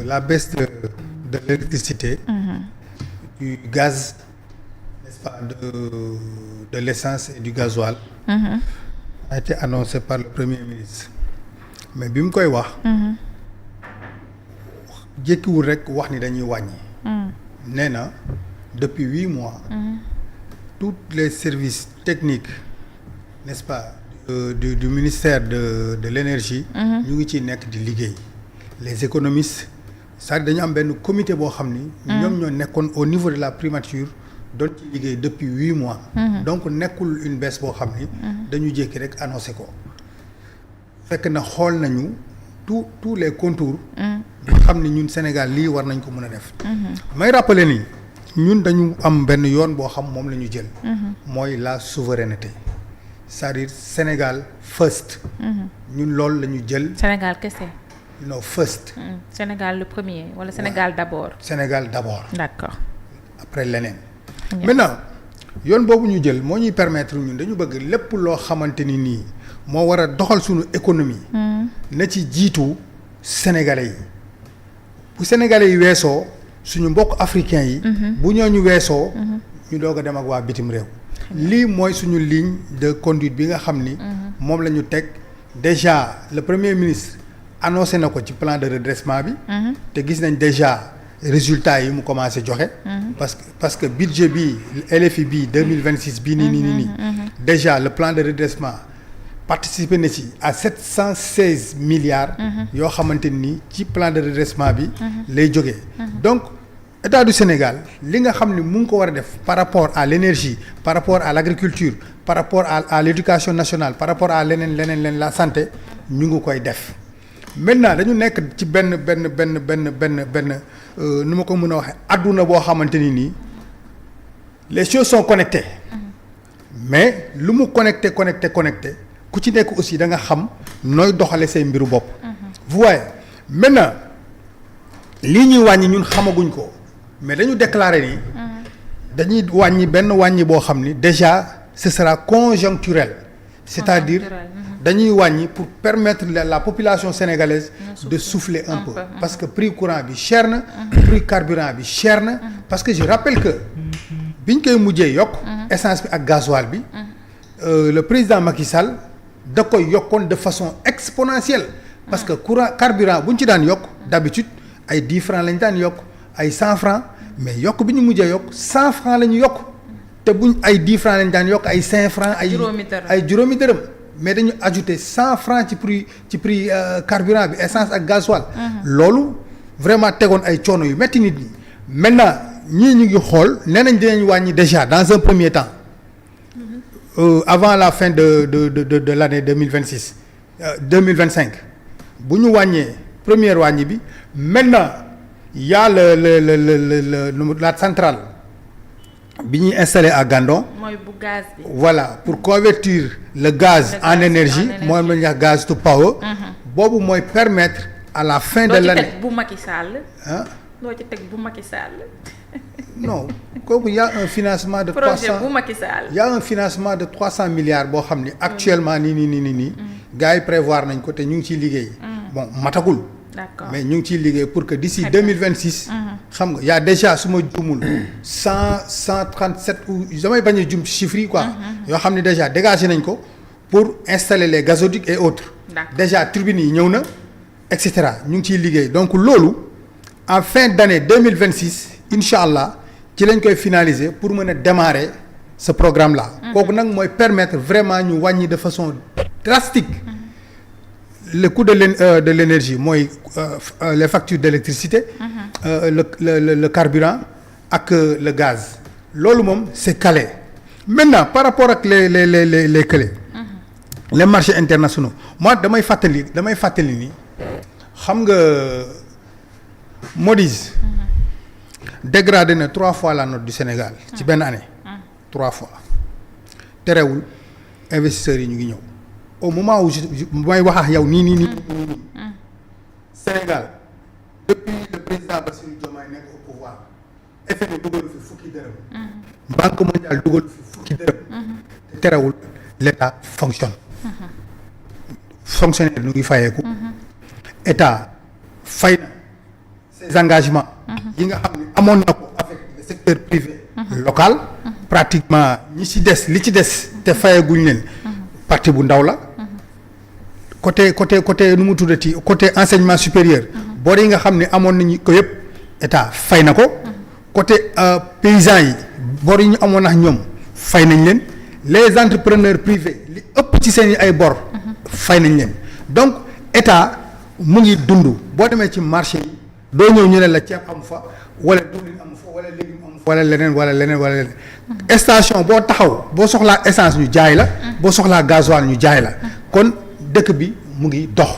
la baisse de l'électricité, du gaz, n'est-ce pas, de l'essence et du gasoil, a été annoncé par le Premier ministre. Mais bi mu koy wax. jékkiwul rek wax ni dañuy wàññi. nee na depuis 8 mois. tous les services techniques, n'est-ce pas, du ministère de l'énergie. ñu ngi ciy nekk di liggéey. les économistes c'est-à-dire dañu am benn comité boo xam ni. ñoom ñoo nekkoon au niveau de la primature doon ci liggéey depuis 8 mois. donc nekkul une baisse boo xam ni. dañu jékki rek annoncé ko. fekk na xool nañu tous les contours. ñu xam ni ñun Sénégal lii war nañ ko mën a def. may rappeler ni ñun dañu am benn yoon boo xam moom la ñu jël. mooy la souveraineté c'est-à-dire Sénégal first. ñun loolu la ñu jël. Sénégal kese. non first. Sénégal le premier wala Sénégal d'abord. Sénégal d'abord. D'accord. après leneen. maintenant yoon boobu ñu jël moo ñuy permettre ñun dañu bëgg lépp loo xamante ni nii moo war a doxal suñu économie. na ci jiitu sénégalais yi bu sénégalais yi weesoo suñu mbokk africains yi. bu ñooñu weesoo. ñu doog a dem ak waa bitim réew. lii mooy suñu ligne de conduite bi nga xam ni. moom la ñu teg déjà le premier ministre annoncé na ko ci plan de redressement bi. te gis nañ déjà résultats yi mu commencé joxe. parce que budget bi LFI bi 2026 bii nii. déjà le plan de redressement participé na ci à 716 milliards. yoo xamante ni ci plan de redressement bi. lay jógee. donc État du Sénégal li nga xam ni mu ngi ko war a def par rapport à l'énergie par rapport à l'agriculture par rapport à l'éducation nationale par rapport à leneen la santé ñu ngi koy def maintenant dañu nekk ci benn nu ma ko mën a waxee adduna boo xamante ni nii les choses sont connectées. mais lu mu connecté ku ci nekk aussi da nga xam nooy doxale say mbiru bopp. vous voyez maintenant lii ñuy wàññi ñun xamaguñ ko mais dañu déclarer ni. dañuy wàññi benn wàññi boo xam ni déjà ce sera conjoncturel. c'est-à-dire dañuy wàññi pour permettre la population sénégalaise de souffler un peu parce que prix courant bi cher na. prix carburant bi cher na. parce que je rappelle que biñ koy mujjee yokk. essence bi ak gasoil bi. le président Macky Sall da koy yokkoon de façon exponentielle. parce que carburant bu ñu ci daan yokk d'habitude ay 10 francs lañu daan yokk ay 100 francs mais yokk bi ñu mujjee yokk 100 francs la ñu yokk te buñ ay 10 francs lañu daan yokk ay 5 francs ay juróomi dërëm mais dañu ajouter 100 francs ci prix carburant bi essence ak gasoil. loolu vraiment tegoon ay coono yu metti nit ñi. maintenant ñii ñu ngi xool nee nañ dinañ wàññi déjà dans un premier temps. avant la fin de l'année 2026 2025 bu ñu wàññee première wàññi bi maintenant y a la centrale bi ñuy installé à Gandon. mooy bu gaz bi. voilà pour convertir le gaz en énergie mooy la ñuy wax gaz to power. boobu mooy permettre à la fin de l'année. loo ci teg bu Macky Sall. loo ci teg bu Macky Sall. non kooku y a un financement de. projet bu Macky Sall. y a un financement de 300 milliards boo xam ni actuellement nii. gars yi prévoir nañ ko te ñu ngi ciy liggéey. bon matagul. d'accord mais ñu ngi ciy liggéey pour que d'ici 2026. xam nga y a déjà su ma juumul 137 ou damay bañ a jum chiffres yi quoi. yoo xam ne déjà dégagé nañ ko pour installer les gazoducs et autres. déjà turbines yi ñëw na et cetera ñu ngi ciy liggéey donc loolu en fin d'année 2026 incha allah ci lañ koy finaliser pour mën a démarrer ce programme là. kooku nag mooy permettre vraiment ñu wàññi de façon drastique. le coût de l'énergie mooy les factures d'électricité. le carburant ak le gaz. loolu moom c'est calé. maintenant par rapport ak les clés. les marchés internationaux moi damay fàttali ni xam nga Moody's. dégradé na 3 fois la note du Sénégal. ci benn année. 3 fois. terewul investisseurs yi ñu ngi ñëw. au moment où may wax ak yow nii. Sénégal depuis le président Bassirou Diomaye nekk au pouvoir FMI dugalu fi fukki dërëm. Banque mondiale dugalu fi fukki dërëm. te terewul l'État fonctionne. fonctionnaire ñu ngi fayeeku. État fay na ses engagements yi nga xam ne amoon na ko avec le secteur privé local pratiquement li ci des te fayaguñ leen partie bu ndaw la côté nu mu tuddati côté enseignement supérieur boor yi nga xam ne amoon nañu ko yëpp état fay na ko côté paysans yi bor yi ñu amoon ak ñoom fay nañ leen les entrepreneurs privés li ëpp ci seen ay bor fay nañ leen donc état mu ngi dund boo demee ci marché yi doo ñëw ñu ne la ceeb amu fa wala diwlin amu fa wala légume amu fa wala leneen station boo taxaw boo soxlaa essence ñu jaay la boo soxlaa gasoil ñu jaay la kon dëkk bi mu ngi dox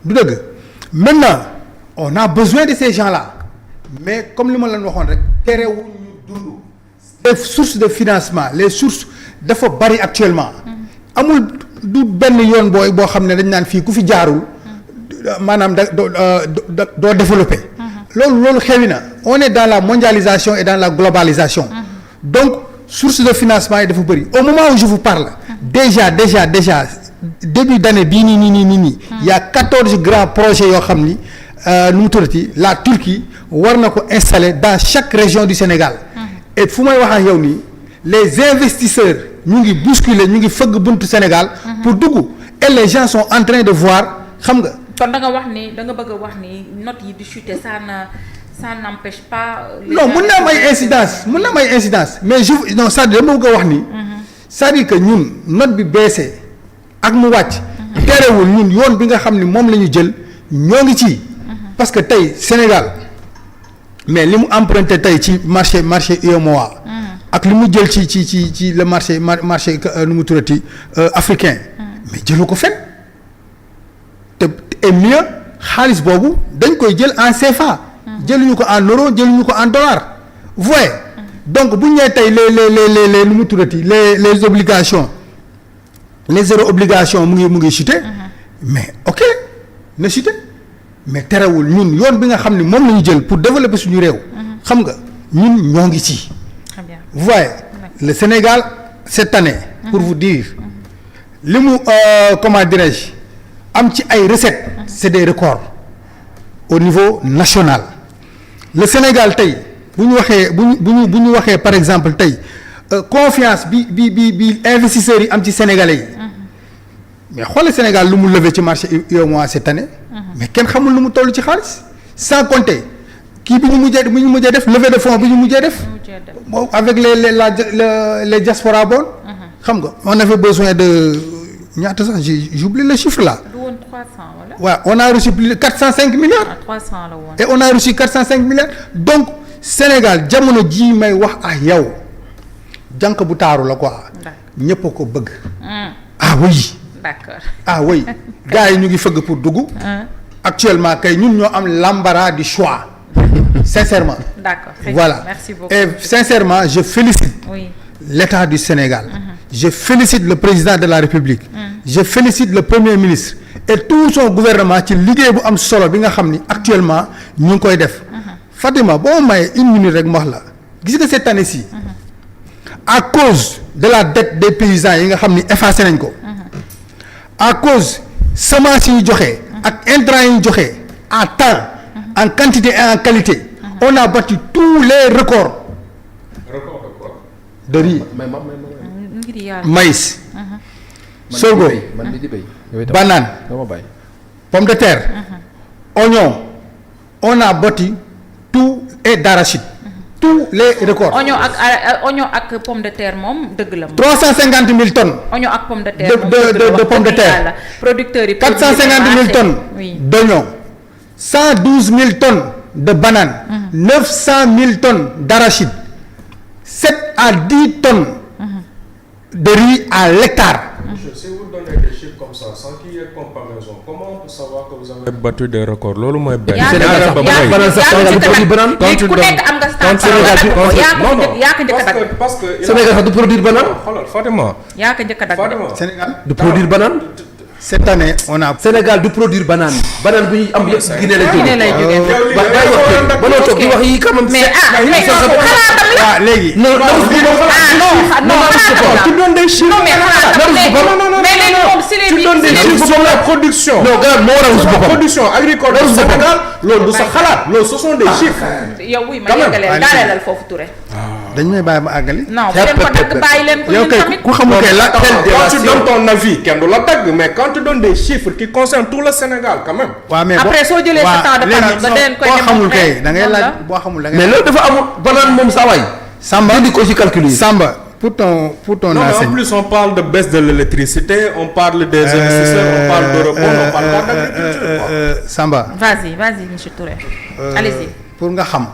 du dëgg maintenant on a besoin de ces gens-là mais comme li ma leen waxoon rek terewul ñu dund les sources de financement les sources dafa bari actuellement amul du benn yoon boo xam ne dañ naan fii ku fi jaarul maanaam doo développé loolu xewi na on est dans la mondialisation et dans la globalisation donc source de financement yi dafa bëri au moment où je vous parle déjà début d'année bii nii il y a 14 grands projets yoo xam ni nu mu tuddati la Turquie war na ko installer dans chaque région du Sénégal et fu may wax ak yow nii les investisseurs ñu ngi bousculer ñu ngi fëgg buntu Sénégal pour dugg et les gens sont en train de voir xam nga. kon da nga bëgg a wax ni notes yi di chuter ça n'empêche pas. non mun na am ay incidence mais non c'est-à-dire dama bëgg a wax ni. c'est-à-dire que ñun note bi baissé ak mu wàcc. terewul ñun yoon bi nga xam ni moom la ñu jël ñoo ngi ci. parce que tey Sénégal mais li mu emprunté tey ci marché UEMOA. ak li mu jël ci le marché nu mu tuddati africain. mais jëlu ko fenn te et mieux xaalis boobu dañ koy jël en CFA. jëluñu ko en euro jëluñu ko en dollar. voyez donc bu ñu nee tey les nu mu tuddati les obligations les zéro obligation mu ngi chuter. mais ok na chuter mais terewul ñun yoon bi nga xam ne moom la ñu jël pour développer suñu réew. xam nga ñun ñoo ngi ci. Très bien. Vous voyez le Sénégal cette année. pour vous dire li mu comment dirais-je am ci ay recettes. c'est des records au niveau national. le Sénégal tey bu ñu waxee par exemple tey confiance bi investisseurs yi am ci sénégalais yi. mais xoolal Sénégal lu mu levé ci marché UEMOA cette année. mais kenn xamul lu mu toll ci xaalis sans compter kii bi ñu mujjee def levée de fonds bi ñu mujjee def. avec les diaspora bonds. xam nga on avait besoin de ñaata sax j'oublie le chiffre là. du woon 300 wala. waaw on a reçu plus de 405 milliards. ah 300 la woon. et on a reçu 405 milliards donc Sénégal jamono jii may wax ak yow jànk bu taaru la quoi. ñëpp a ko bëgg. ah oui. d'accord. ah oui gars yi ñu ngi fëgg pour dugg. actuellement kay ñun ñoo am l'embarras du choix. sincèrement. D'accord. Voilà. Merci beaucoup. Et sincèrement je félicite. Oui. l'État du Sénégal. Je félicite le président de la République. Je félicite le premier ministre et tout son gouvernement ci liggéey bu am solo bi nga xam ni actuellement ñu ngi koy def. Fatima boo mayee une minute rek ma wax la gis nga cette année-ci. à cause de la dette des paysans yi nga xam ni effacé nañ ko. à cause semence yi ñu joxe. ak intrants yi ñu joxe à temps. en quantité et en qualité. on a battu tous les records. de riz. maïs. sorgho. banane. pomme de terre. oignon. on a battu tout et d'arachide. tous les records. oignon ak pomme de terre moom dëgg la moom. 350 000 tonnes. oignon ak pomme de terre de pomme de terre. producteurs yi. 450 000 tonnes. oui. d'oignon. 112 000 tonnes de banane. 900 000 tonnes d'arachide. 7 à 10 tonnes de riz à l'hectare. Monsieur, si vous donnez des chiffres comme ça sans qu'il y ait comparaison, comment on peut savoir que vous avez battu des records loolu mooy benn. ku nekk am nga parce que Sénégal sax du produire banane. xoolal Fatima. yaa ko njëkk a dagg. Fatima Sénégal du produire banane. cette année on a. Sénégal du produire banane bi ñuy am yëpp Guinée la jógee. Guinée lay jógee. ba noo toog di wax yi quand même. mais xalaatam la. waaw léegi. non tu donnes des chiffres. non mais xalaatam mais léegi moom si les tu donnes des chiffres sur la production. non gars moo war a wus boppam. production agricole du Sénégal loolu du sa xalaat loolu ce sont des chiffres. yow wuy ma yeggaleel daanelal foofu Touré. dañ may bàyyi ma àggali. non bu leen ko dagg bàyyi leen ko yow ñun kay tamit. ku xamul kay la. Quand tu donnes ton avis kenn du la dagg mais quand tu donnes des chiffres qui concernent tout le Sénégal quand même. waaw mais après soo jëlee sa temps de parole nga den koy boo xamul démontrer. kay da ngay laaj boo xamul da ngay. mais loolu dafa amul banane moom saa waay. Samba dindi ko ci calcul yi. Samba pour ton Non, mais en enseignement. plus on parle de baisse de l'électricité, on parle des investisseurs, on parle de rebond, on parle pas d'agriculture. quoi. Samba. vas-y monsieur Touré. Allez-y. Pour nga xam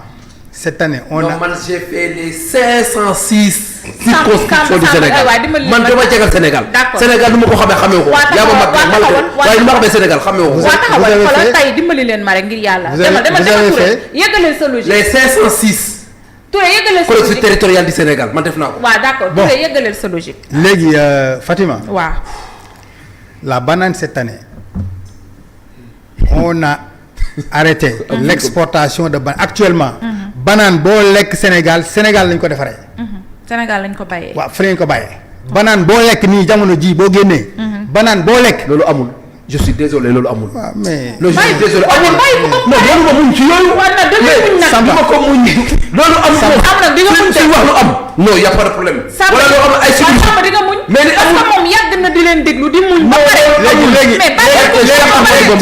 cette année on non a. man j'ai fait les 506 circonscriptions du Sénégal waaye dimbali man dama jegal Sénégal. D'accord. Sénégal du ma ko xamee ko. yaa ma mag waaye du ma xamee Sénégal xamee ko. waa taxawal avez xoolal fait- tey dimbali leen ma rek ngir yàlla. vous avez- demal vous avez Touré fait- yeggaleel sa logique. les 506 Touré yeggaleel sa collectivités logique. territoriales du Sénégal man def naa ko. waaw d'accord Bon. Touré yeggaleel sa logique. léegi Fatima. waaw. La banane cette année on a arrêté l'exportation de banane actuellement. banane boo lekk Sénégal lañ ko defaree. Sénégal lañ ko bàyyee. waaw fa lañ ko bàyyee. banane boo lekk nii jamono ji boo génnee. banane boo lekk. loolu amul je suis désolé loolu amul. waaw mais. loolu je suis désolé bàyyi amul bàyyi ko non loolu ma muñ ci yooyu. waaw nag dëgg muñ nag. Samba ma ko muñ. loolu amul moom am nag di nga muñ si wax lu am. non y a pas de problème. Samba wala loo xam ne ay waaw Samba di nga muñ. mais li parce amul que moom yàgg na di leen déglu di muñ. ba pare léegi mais bàyyi ko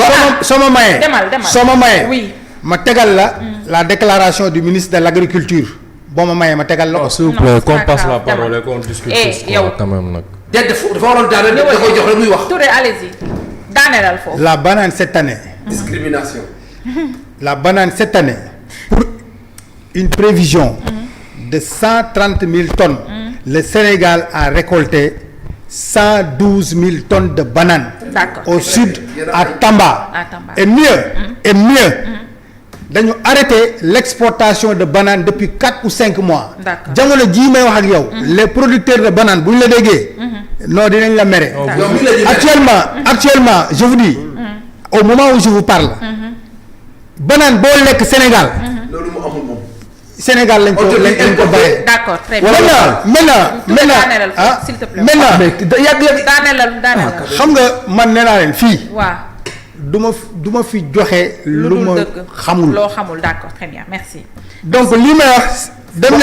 soo ma mayee. demal soo ma mayee. oui. ma tegal la déclaration du ministre de l'agriculture boo ma mayee ma tegal la ko. S'il vous Non, plaît, c'est qu'on pas passe grave, la parole demal. et qu'on discute Eh, sur yow. quoi quand même nag. dafa waroon daaneel da koy jox rek muy wax. Touré allez-y daanelal foofu. La banane cette année. discrimination. La banane cette année. Pour une prévision de 130 000 tonnes. Le Sénégal a récolté 112 000 tonnes de bananes. D'accord. Au sud à Tamba. À Tamba. Et mieux. dañu arrêté l'exportation de bananes depuis 4 ou 5 mois. D'accord. jamono jii may wax ak yow. les producteurs de bananes bu ñu la déggee. non dinañ la mere. yow mi ngi la di actuellement je vous dis. au moment où je vous parle. banane boo lekk Sénégal. loolu mu amul moom. Sénégal lañ ko bàyyee. D'accord très bien. maintenant daanelal foofu s'il te plaît. maintenant mais yàgg daanelal xam nga man nee naa leen fii waaw. du ma fi joxe lu dul ma dëgg. xamul. loo xamul d'accord très bien merci. donc li may wax dem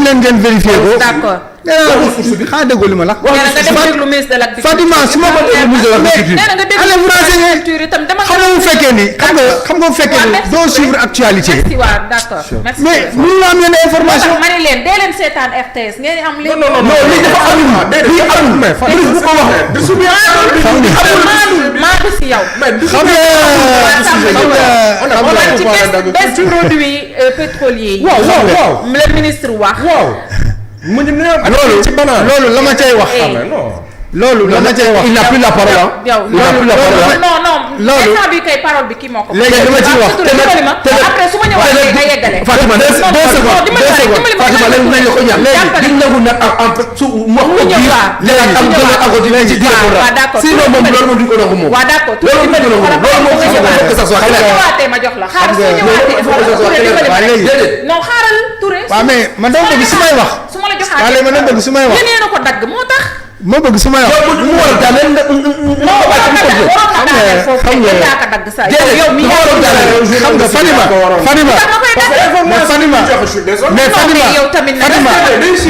leen ngeen vérifier ko. d'accord. xanaa déggoo li ma la. nee na nga dem déglu ministre de l'agriculture. Fatima su ma ko déglu ministre de l'agriculture. nee na nga déglu allez vous renseigner. l'agriculture itam dama xam nga bu fekkee ni xam nga bu fekkee ni doo suivre actualité. merci waaw d'accord. merci mais mënu la am yenn information. ma ne leen dee leen seetaan RTS ngeen di am léegi. non lii dafa amul lii amul mais bu ko wax. maandu si yow. xam nga ci baisse du produit pétrolier yi. waaw. le ministre wax. waaw. mu ñu nee ci banane. loolu la ma cay wax. loolu la ma cay wax. il n'a plus la parole ah. yow il n'a plus la parole. non loolu instant bi kay parole bi kii moo ko. léegi li ma ciy wax après su ma ñëwaatee nga yeggale. Fatima deux secondes Fatima léegi nañ la ko ñaan. léegi di nangu nag en su wax ko biir. léegi am gën a àgg ci biir waaw d'accord sinon moom loolu moom duñ ko nangu moom. waaw d'accord loolu duñ ko nangu moom loolu moom il faut que ça soit clair. su ñëwaatee ma jox la xaaral su ñëwaatee non xaaral Touré. waaw mais man dama bëgg su may wax. su ma la joxaatee waaw léegi man dama bëgg su may wax. yéen a ko dagg moo tax. ma bëgg su may wax. mu war a daaneel nga yow mi xam nga Fatima mais Fatima yow tamit nag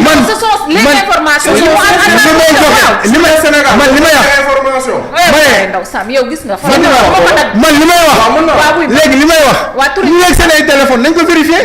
man ce sont les informations li may wax ndaw Sam yow gis nga man li may wax léegi li may wax ñu yegg seen ay téléphone nañ ko vérifier